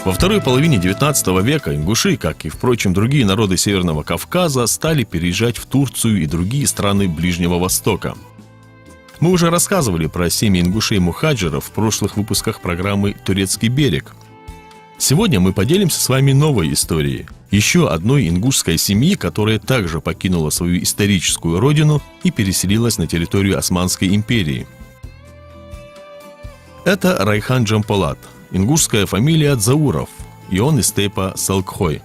Во второй половине XIX века ингуши, как и, впрочем, другие народы Северного Кавказа, стали переезжать в Турцию и другие страны Ближнего Востока. Мы уже рассказывали про семьи ингушей-мухаджиров в прошлых выпусках программы «Турецкий берег». Сегодня мы поделимся с вами новой историей. Еще одной ингушской семьи, которая также покинула свою историческую родину и переселилась на территорию Османской империи. Это Райхан Джамполат, ингушская фамилия Дзауров, и он из степа Салкхой.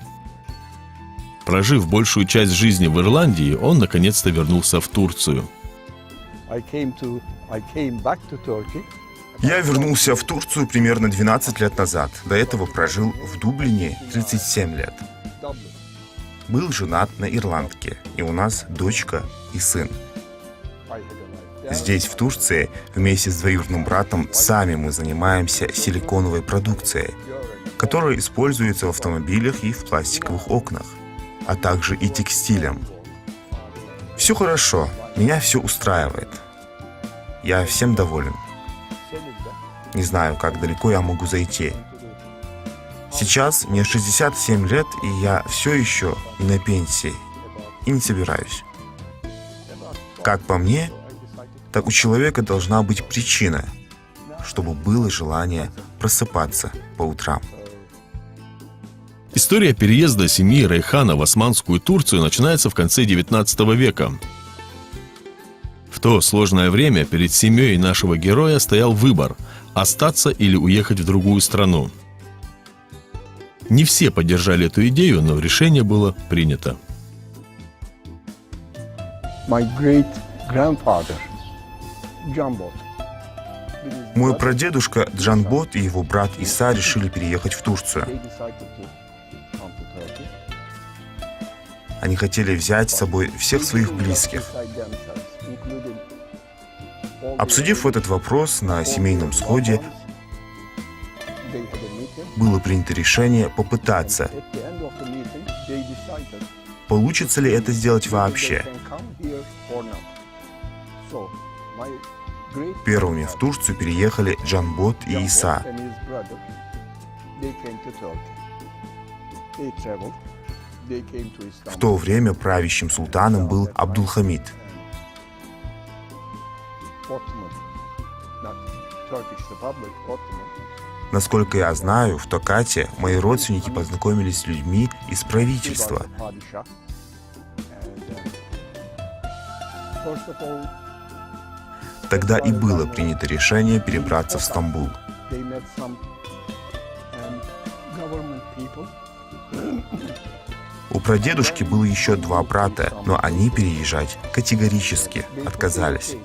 Прожив большую часть жизни в Ирландии, он наконец-то вернулся в Турцию. Я вернулся в Турцию примерно 12 лет назад. До этого прожил в Дублине 37 лет. Был женат на ирландке, и у нас дочка и сын. Здесь, в Турции, вместе с двоюродным братом сами мы занимаемся силиконовой продукцией, которая используется в автомобилях и в пластиковых окнах, а также и текстилем. Все хорошо, меня все устраивает. Я всем доволен. Не знаю, как далеко я могу зайти. Сейчас мне 67 лет, и я все еще не на пенсии и не собираюсь. Как по мне, так у человека должна быть причина, чтобы было желание просыпаться по утрам. История переезда семьи Райхана в Османскую Турцию начинается в конце XIX века. В то сложное время перед семьей нашего героя стоял выбор – остаться или уехать в другую страну. Не все поддержали эту идею, но решение было принято. Мой прадедушка Джанбот и его брат Иса решили переехать в Турцию. Они хотели взять с собой всех своих близких. Обсудив этот вопрос на семейном сходе, было принято решение попытаться. Получится ли это сделать вообще? Первыми в Турцию переехали Джанбот и Иса. В то время правящим султаном был Абдулхамид. Насколько я знаю, в Токате мои родственники познакомились с людьми из правительства. Тогда и было принято решение перебраться в Стамбул. У прадедушки было еще два брата, но они переезжать категорически отказались.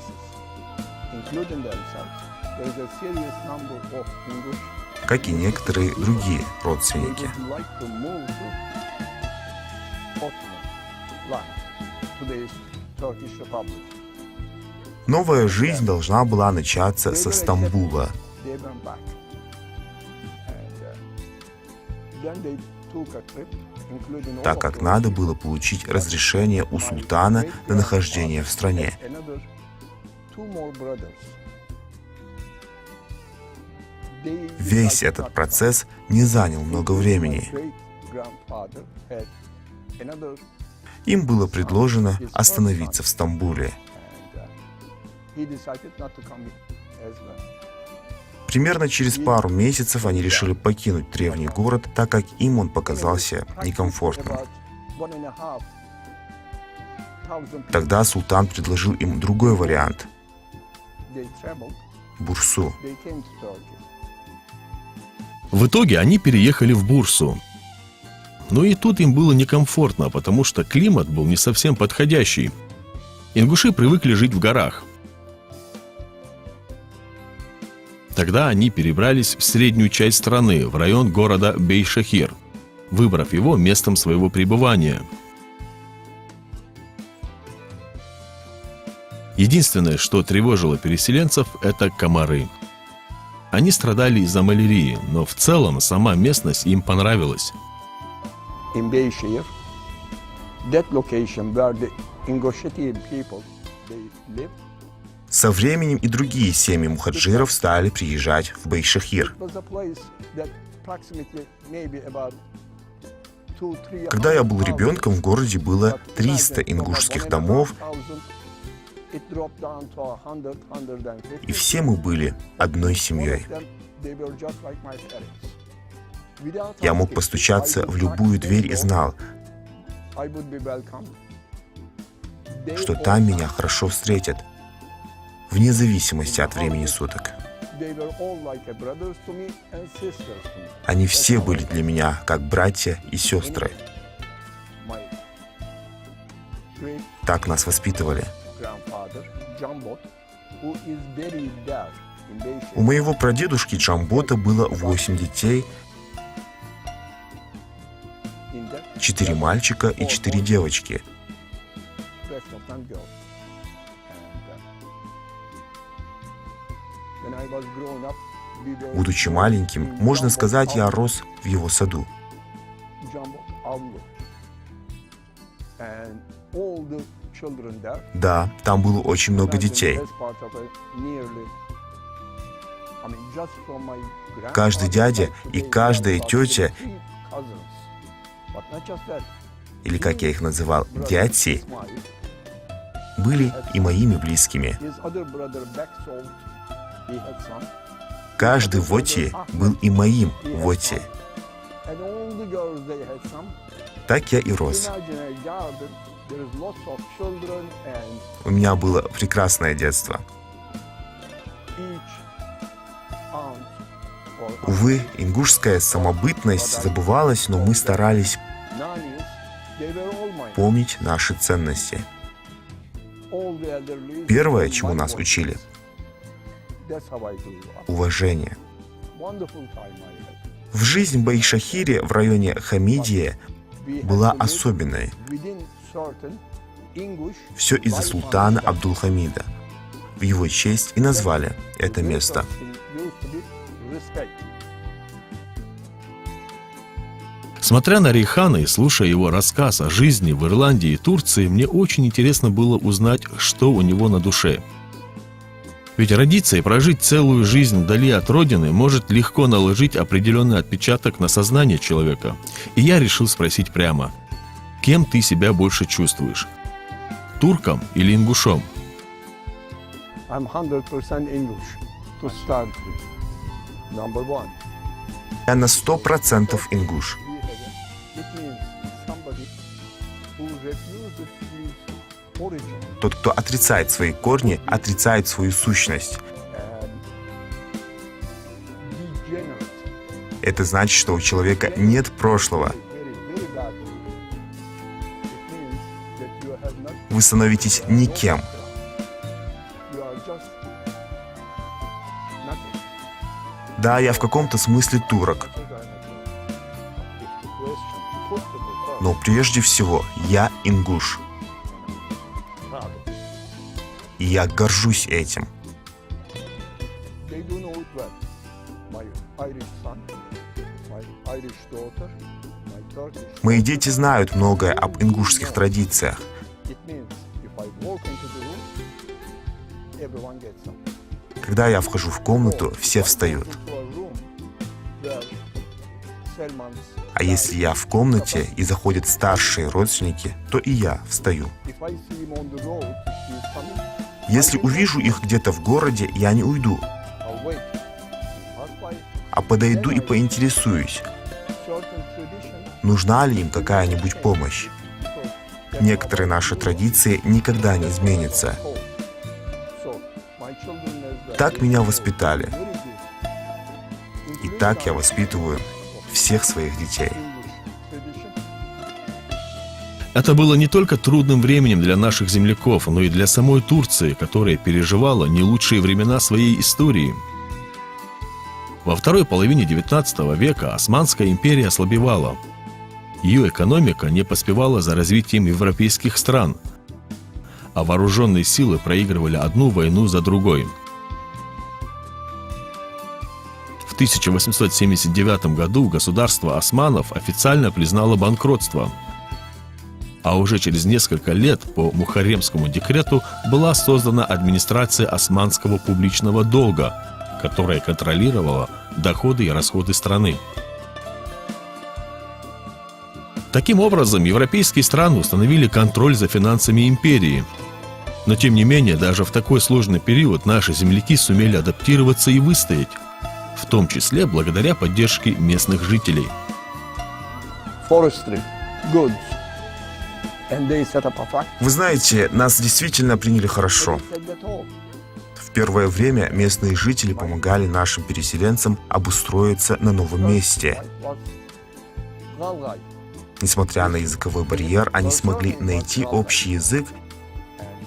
Как и некоторые другие родственники. Новая жизнь должна была начаться со Стамбула. Так как надо было получить разрешение у султана на нахождение в стране. Весь этот процесс не занял много времени. Им было предложено остановиться в Стамбуле. Примерно через пару месяцев они решили покинуть древний город, так как им он показался некомфортным. Тогда султан предложил им другой вариант – Бурсу. В итоге они переехали в Бурсу. Но и тут им было некомфортно, потому что климат был не совсем подходящий. Ингуши привыкли жить в горах. Тогда они перебрались в среднюю часть страны, в район города Бейшахир, выбрав его местом своего пребывания. Единственное, что тревожило переселенцев, это комары. Они страдали из-за малярии, но в целом сама местность им понравилась. Со временем и другие семьи мухаджиров стали приезжать в Бейшахир. Когда я был ребенком, в городе было 300 ингушских домов, и все мы были одной семьей. Я мог постучаться в любую дверь и знал, что там меня хорошо встретят, вне зависимости от времени суток. Они все были для меня как братья и сестры. Так нас воспитывали. У моего прадедушки Джамбота было 8 детей, 4 мальчика и 4 девочки. Будучи маленьким, можно сказать, я рос в его саду. Да, там было очень много детей. Каждый дядя и каждая тетя, или как я их называл, дядьси, были и моими близкими. Каждый воти был и моим воти. Так я и рос. У меня было прекрасное детство. Увы, ингушская самобытность забывалась, но мы старались помнить наши ценности. Первое, чему нас учили — уважение. В жизнь Байшахири в районе Хамидия была особенной. Все из-за султана Абдулхамида. В его честь и назвали это место. Смотря на Рейхана и слушая его рассказ о жизни в Ирландии и Турции, мне очень интересно было узнать, что у него на душе. Ведь родиться и прожить целую жизнь вдали от родины может легко наложить определенный отпечаток на сознание человека. И я решил спросить прямо: кем ты себя больше чувствуешь? Турком или ингушом? I'm 100% English to start with. Number one. Я на 100% ингуш. It means somebody who refuses his origin Тот, кто отрицает свои корни, отрицает свою сущность. and degenerate. Это значит, что у человека нет прошлого. Very bad. It means that you have not. Вы становитесь никем. You are just nothing. Да, я в каком-то смысле турок, If the question put to me first, но прежде всего я ингуш. proud of it. И я горжусь этим. They do know it well. My Irish son, my Irish daughter, my Turkish. Мои дети знают многое об ингушских традициях. It means if I walk into the room, everyone gets up. Когда я вхожу в комнату, все встают. Into a room where Salman's А если я в комнате и заходят старшие родственники, то и я встаю. if I see him on the road, he is coming, Если увижу их где-то в городе, я не уйду, I'll wait. Pass by а подойду и поинтересуюсь, certain tradition нужна ли им какая-нибудь помощь. because Некоторые наши традиции никогда не изменятся. so my children as well. Так меня воспитали, Very good. и так я воспитываю всех своих детей. English tradition. Это было не только трудным временем для наших земляков, но и для самой Турции, которая переживала не лучшие времена своей истории. Во второй половине XIX века Османская империя ослабевала. Ее экономика не поспевала за развитием европейских стран, а вооруженные силы проигрывали одну войну за другой. В 1879 году государство османов официально признало банкротство, а уже через несколько лет по Мухарремскому декрету была создана администрация османского публичного долга, которая контролировала доходы и расходы страны. Таким образом, европейские страны установили контроль за финансами империи. Но тем не менее, даже в такой сложный период наши земляки сумели адаптироваться и выстоять, в том числе благодаря поддержке местных жителей. Forestry, goods. And they set up a factory. Вы знаете, нас действительно приняли хорошо. They said that all. В первое время местные жители помогали нашим переселенцам обустроиться на новом месте. Was Galgai. Несмотря на языковой барьер, они смогли найти общий язык, And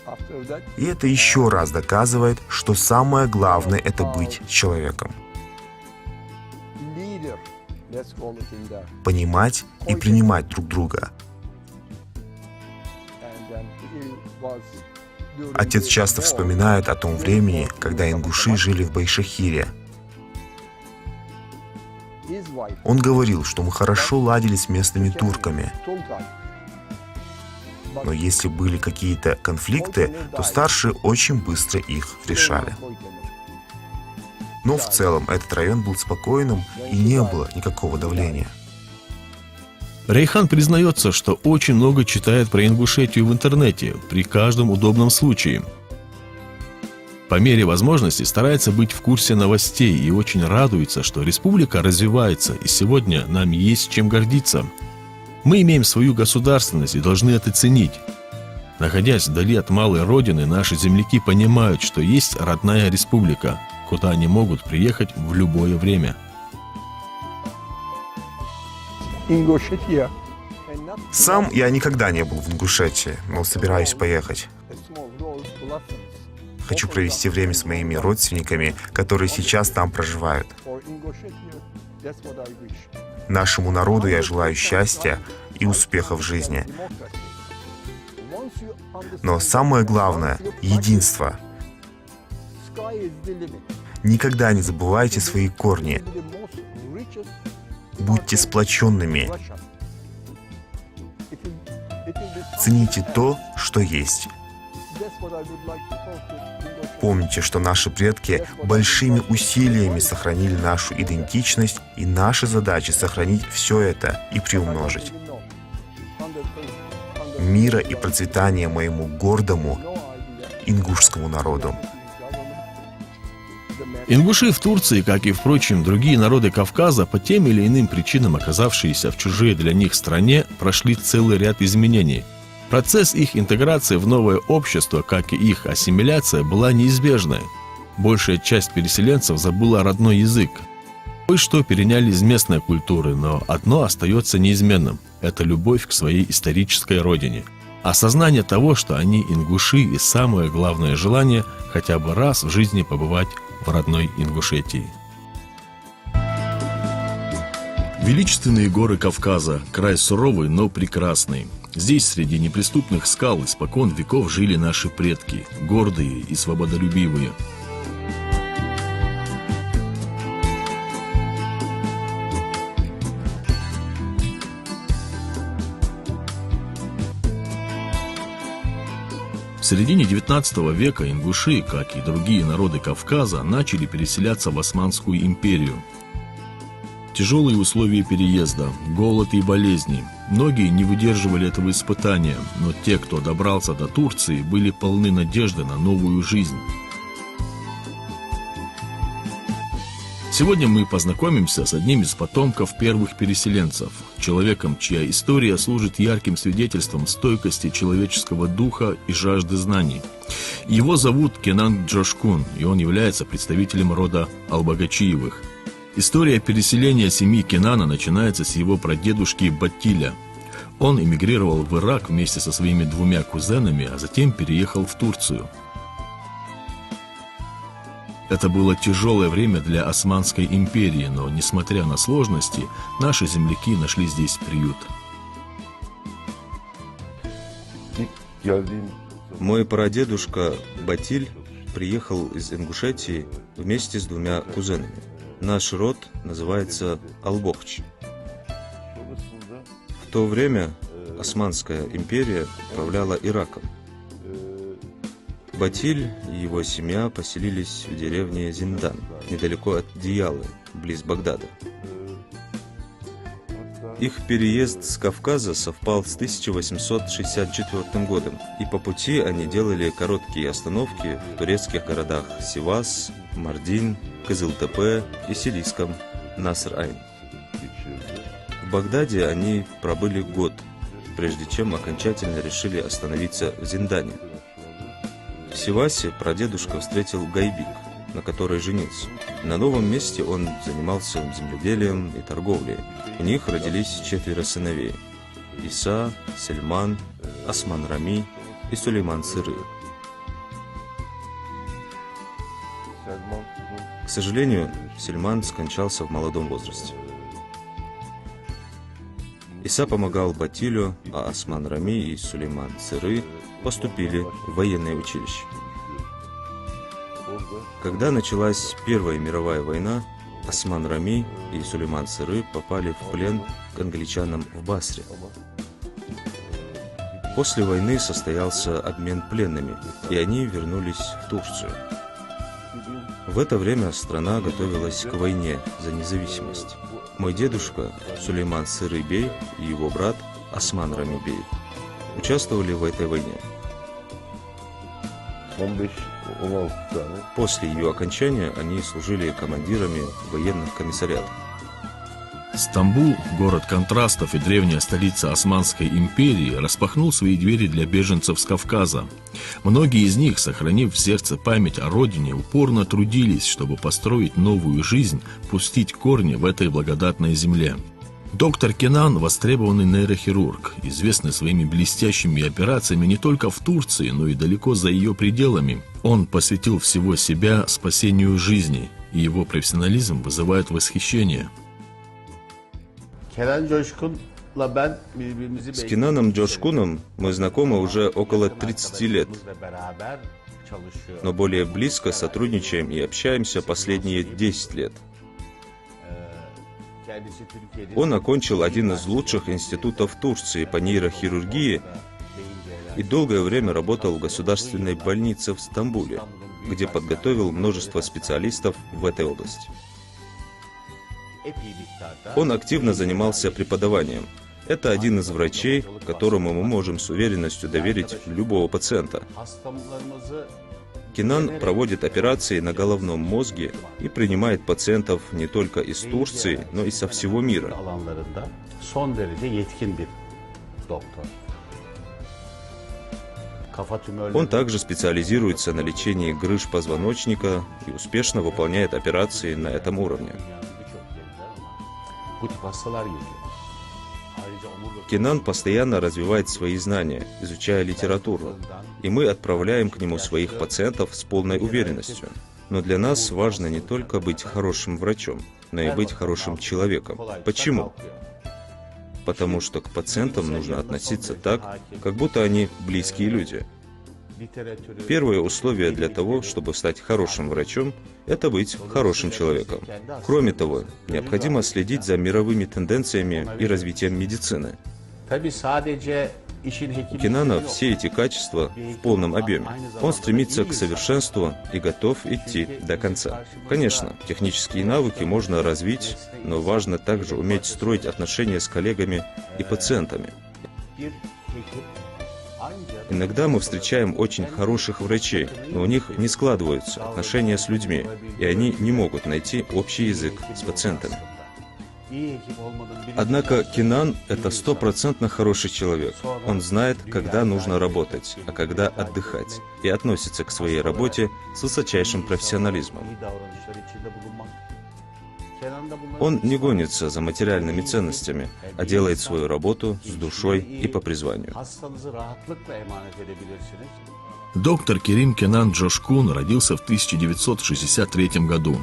after that, и это еще раз доказывает, что самое главное – это быть человеком. leader, let's call it in there. Понимать и принимать друг друга. And then he was during Отец the часто war, вспоминает о том времени, когда ингуши жили в Байшахире. his wife, Он говорил, что мы хорошо ладили с местными турками, Tulkay. But но если были какие-то конфликты, то старшие очень быстро их решали. Но в целом этот район был спокойным и не было никакого давления. Рейхан признается, что очень много читает про Ингушетию в интернете при каждом удобном случае. По мере возможности старается быть в курсе новостей и очень радуется, что республика развивается, и сегодня нам есть чем гордиться. Мы имеем свою государственность и должны это ценить. Находясь вдали от малой родины, наши земляки понимают, что есть родная республика, куда они могут приехать в любое время. Ingushetia. And not Сам я никогда не был в Ингушетии, но собираюсь поехать. a small rose blossoms. Хочу провести время с моими родственниками, которые сейчас там проживают. For Ingushetia, that's what I wish. Нашему народу я желаю счастья и успеха в жизни. Once you understand Но самое главное once you – единство. sky is the limit. Никогда не забывайте свои корни. It will be the most richest Будьте сплоченными. Russia. It will be Цените то, что есть. That's what I would like to talk to Ingushetia. Помните, что наши предки большими усилиями сохранили нашу идентичность, и наша задача сохранить все это и приумножить. Мира и процветания моему гордому ингушскому народу. Ингуши в Турции, как и, впрочем, другие народы Кавказа, по тем или иным причинам, оказавшиеся в чужой для них стране, прошли целый ряд изменений. Процесс их интеграции в новое общество, как и их ассимиляция, была неизбежной. Большая часть переселенцев забыла родной язык. Кое-что переняли из местной культуры, но одно остается неизменным – это любовь к своей исторической родине. Осознание того, что они ингуши, и самое главное желание – хотя бы раз в жизни побывать в родной Ингушетии. Величественные горы Кавказа, край суровый, но прекрасный. Здесь, среди неприступных скал, испокон веков жили наши предки, гордые и свободолюбивые. В середине XIX века ингуши, как и другие народы Кавказа, начали переселяться в Османскую империю. Тяжелые условия переезда, голод и болезни. Многие не выдерживали этого испытания, но те, кто добрался до Турции, были полны надежды на новую жизнь. Сегодня мы познакомимся с одним из потомков первых переселенцев, человеком, чья история служит ярким свидетельством стойкости человеческого духа и жажды знаний. Его зовут Кенан Джошкун, и он является представителем рода Албагачиевых. История переселения семьи Кенана начинается с его прадедушки Батиля. Он эмигрировал в Ирак вместе со своими двумя кузенами, а затем переехал в Турцию. Это было тяжелое время для Османской империи, но, несмотря на сложности, наши земляки нашли здесь приют. Мой прадедушка Батиль приехал из Ингушетии вместе с двумя кузенами. Наш род называется Албогч. В то время Османская империя управляла Ираком. Батиль и его семья поселились в деревне Зиндан, недалеко от Диялы, близ Багдада. Их переезд с Кавказа совпал с 1864 годом, и по пути они делали короткие остановки в турецких городах Сивас, Мардин, Кызылтепе и сирийском Наср-Айн. В Багдаде они пробыли год, прежде чем окончательно решили остановиться в Зиндане. В Сивасе прадедушка встретил Гайбик, на которой женился. На новом месте он занимался земледелием и торговлей. У них родились 4 сыновей: Иса, Сельман, Осман Рами и Сулейман Сыры. К сожалению, Сельман скончался в молодом возрасте. Иса помогал Батилю, а Осман Рами и Сулейман Сыры поступили в военное училище. Когда началась Первая мировая война, Осман Рами и Сулейман Сыры попали в плен к англичанам в Басре. После войны состоялся обмен пленными, и они вернулись в Турцию. В это время страна готовилась к войне за независимость. Мой дедушка Сулейман Сыры бей и его брат Осман Рами бей участвовали в этой войне. После ее окончания они служили командирами военных комиссариатов. Стамбул, город контрастов и древняя столица Османской империи, распахнул свои двери для беженцев с Кавказа. Многие из них, сохранив в сердце память о родине, упорно трудились, чтобы построить новую жизнь, пустить корни в этой благодатной земле. Доктор Кенан – востребованный нейрохирург, известный своими блестящими операциями не только в Турции, но и далеко за ее пределами. Он посвятил всего себя спасению жизни, и его профессионализм вызывает восхищение. С Кенаном Джошкуном мы знакомы уже около 30 лет, но более близко сотрудничаем и общаемся последние 10 лет. Он окончил один из лучших институтов Турции по нейрохирургии и долгое время работал в государственной больнице в Стамбуле, где подготовил множество специалистов в этой области. Он активно занимался преподаванием. Это один из врачей, которому мы можем с уверенностью доверить любого пациента. Кенан проводит операции на головном мозге и принимает пациентов не только из Турции, но и со всего мира. Он также специализируется на лечении грыж позвоночника и успешно выполняет операции на этом уровне. Кенан постоянно развивает свои знания, изучая литературу, и мы отправляем к нему своих пациентов с полной уверенностью. Но для нас важно не только быть хорошим врачом, но и быть хорошим человеком. Почему? Потому что к пациентам нужно относиться так, как будто они близкие люди. Первое условие для того, чтобы стать хорошим врачом, это быть хорошим человеком. Кроме того, необходимо следить за мировыми тенденциями и развитием медицины. У Кенана все эти качества в полном объеме. Он стремится к совершенству и готов идти до конца. Конечно, технические навыки можно развить, но важно также уметь строить отношения с коллегами и пациентами. Иногда мы встречаем очень хороших врачей, но у них не складываются отношения с людьми, и они не могут найти общий язык с пациентами. Однако Кенан – это 100% хороший человек. Он знает, когда нужно работать, а когда отдыхать, и относится к своей работе с высочайшим профессионализмом. Он не гонится за материальными ценностями, а делает свою работу с душой и по призванию. Доктор Керим Кенан Джошкун родился в 1963 году.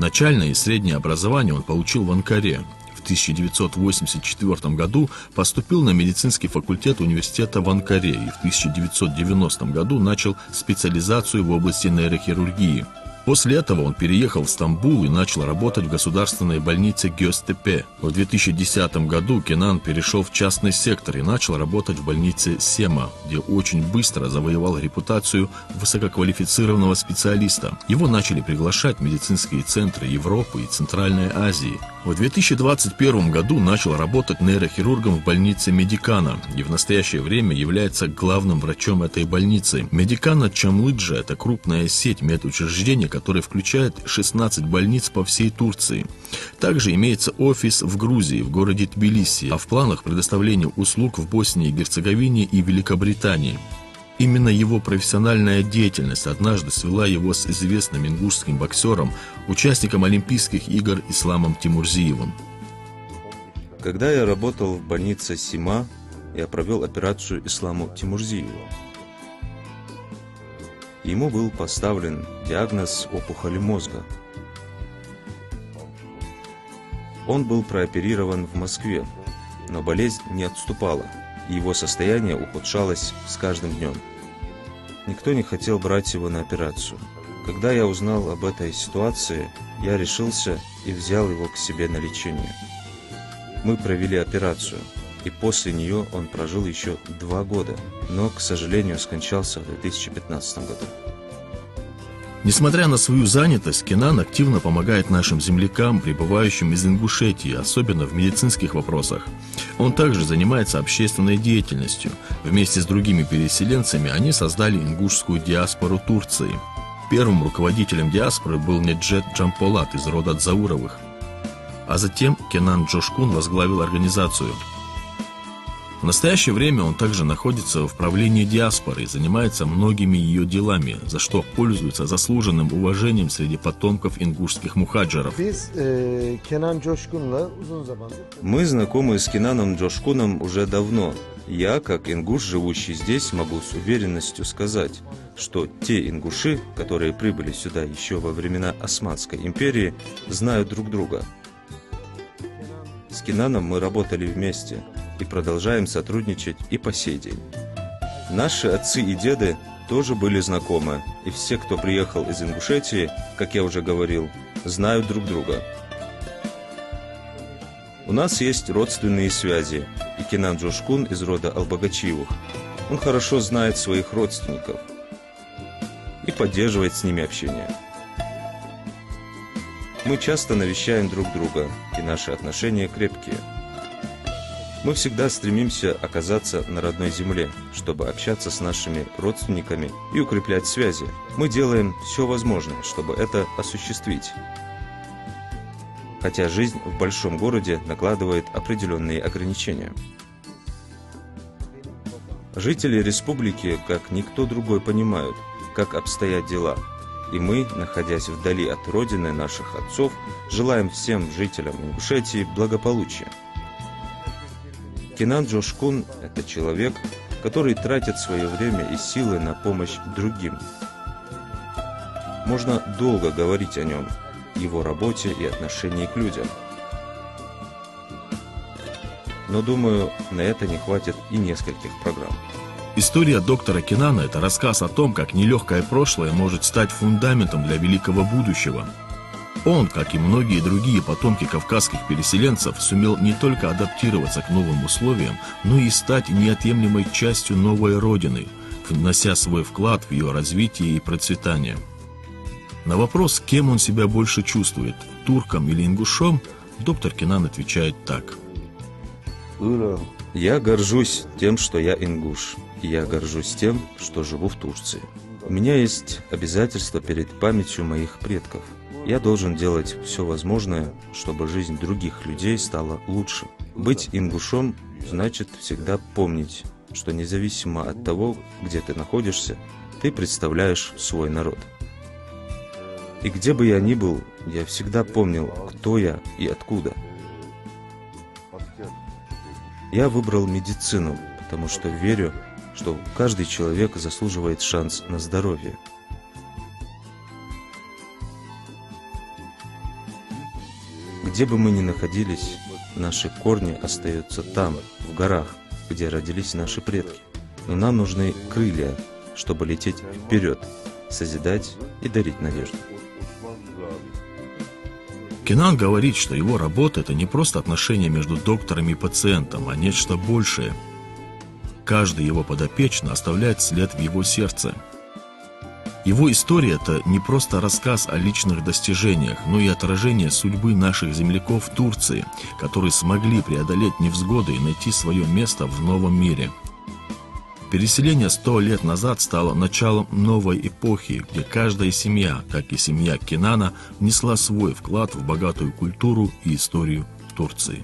Начальное и среднее образование он получил в Анкаре. В 1984 году поступил на медицинский факультет университета в Анкаре и в 1990 году начал специализацию в области нейрохирургии. После этого он переехал в Стамбул и начал работать в государственной больнице Гёзтепе. В 2010 году Кенан перешел в частный сектор и начал работать в больнице Сема, где очень быстро завоевал репутацию высококвалифицированного специалиста. Его начали приглашать в медицинские центры Европы и Центральной Азии. В 2021 году начал работать нейрохирургом в больнице Медикана и в настоящее время является главным врачом этой больницы. Медикана Чамлыджа – это крупная сеть медучреждений, которая включает 16 больниц по всей Турции. Также имеется офис в Грузии, в городе Тбилиси, а в планах предоставления услуг в Боснии и Герцеговине и Великобритании. Именно его профессиональная деятельность однажды свела его с известным ингушским боксером, участником Олимпийских игр Исламом Тимурзиевым. Когда я работал в больнице Сима, я провел операцию Исламу Тимурзиеву. Ему был поставлен диагноз опухоли мозга. Он был прооперирован в Москве, но болезнь не отступала, и его состояние ухудшалось с каждым днем. Никто не хотел брать его на операцию. Когда я узнал об этой ситуации, я решился и взял его к себе на лечение. Мы провели операцию, и после нее он прожил еще 2 года, но, к сожалению, скончался в 2015 году. Несмотря на свою занятость, Кенан активно помогает нашим землякам, прибывающим из Ингушетии, особенно в медицинских вопросах. Он также занимается общественной деятельностью. Вместе с другими переселенцами они создали ингушскую диаспору Турции. Первым руководителем диаспоры был Неджет Джамполат из рода Дзауровых. А затем Кенан Джошкун возглавил организацию. В настоящее время он также находится в правлении диаспоры и занимается многими ее делами, за что пользуется заслуженным уважением среди потомков ингушских мухаджиров. Мы знакомы с Кенаном Джошкуном уже давно. Я, как ингуш, живущий здесь, могу с уверенностью сказать, что те ингуши, которые прибыли сюда еще во времена Османской империи, знают друг друга. С Кенаном мы работали вместе и продолжаем сотрудничать и по сей день. Наши отцы и деды тоже были знакомы, и все, кто приехал из Ингушетии, как я уже говорил, знают друг друга. У нас есть родственные связи, и Кенан Джошкун из рода Албагачиевых. Он хорошо знает своих родственников и поддерживает с ними общение. Мы часто навещаем друг друга, и наши отношения крепкие. Мы всегда стремимся оказаться на родной земле, чтобы общаться с нашими родственниками и укреплять связи. Мы делаем все возможное, чтобы это осуществить. Хотя жизнь в большом городе накладывает определенные ограничения. Жители республики, как никто другой, понимают, как обстоят дела. И мы, находясь вдали от родины наших отцов, желаем всем жителям Ингушетии благополучия. Кенан Джошкун – это человек, который тратит свое время и силы на помощь другим. Можно долго говорить о нем, его работе и отношении к людям. Но, думаю, на это не хватит и нескольких программ. История доктора Кенана – это рассказ о том, как нелегкое прошлое может стать фундаментом для великого будущего. Он, как и многие другие потомки кавказских переселенцев, сумел не только адаптироваться к новым условиям, но и стать неотъемлемой частью новой родины, внося свой вклад в ее развитие и процветание. На вопрос, кем он себя больше чувствует – турком или ингушом, доктор Кенан отвечает так. Я горжусь тем, что я ингуш, и я горжусь тем, что живу в Турции. У меня есть обязательства перед памятью моих предков. Я должен делать все возможное, чтобы жизнь других людей стала лучше. Быть ингушом значит всегда помнить, что независимо от того, где ты находишься, ты представляешь свой народ. И где бы я ни был, я всегда помнил, кто я и откуда. Я выбрал медицину, потому что верю, что каждый человек заслуживает шанс на здоровье. Где бы мы ни находились, наши корни остаются там, в горах, где родились наши предки. Но нам нужны крылья, чтобы лететь вперед, созидать и дарить надежду. Кенан говорит, что его работа – это не просто отношения между доктором и пациентом, а нечто большее. Каждый его подопечный оставляет след в его сердце. Его история – это не просто рассказ о личных достижениях, но и отражение судьбы наших земляков в Турции, которые смогли преодолеть невзгоды и найти свое место в новом мире. Переселение 100 лет назад стало началом новой эпохи, где каждая семья, как и семья Кенана, внесла свой вклад в богатую культуру и историю Турции.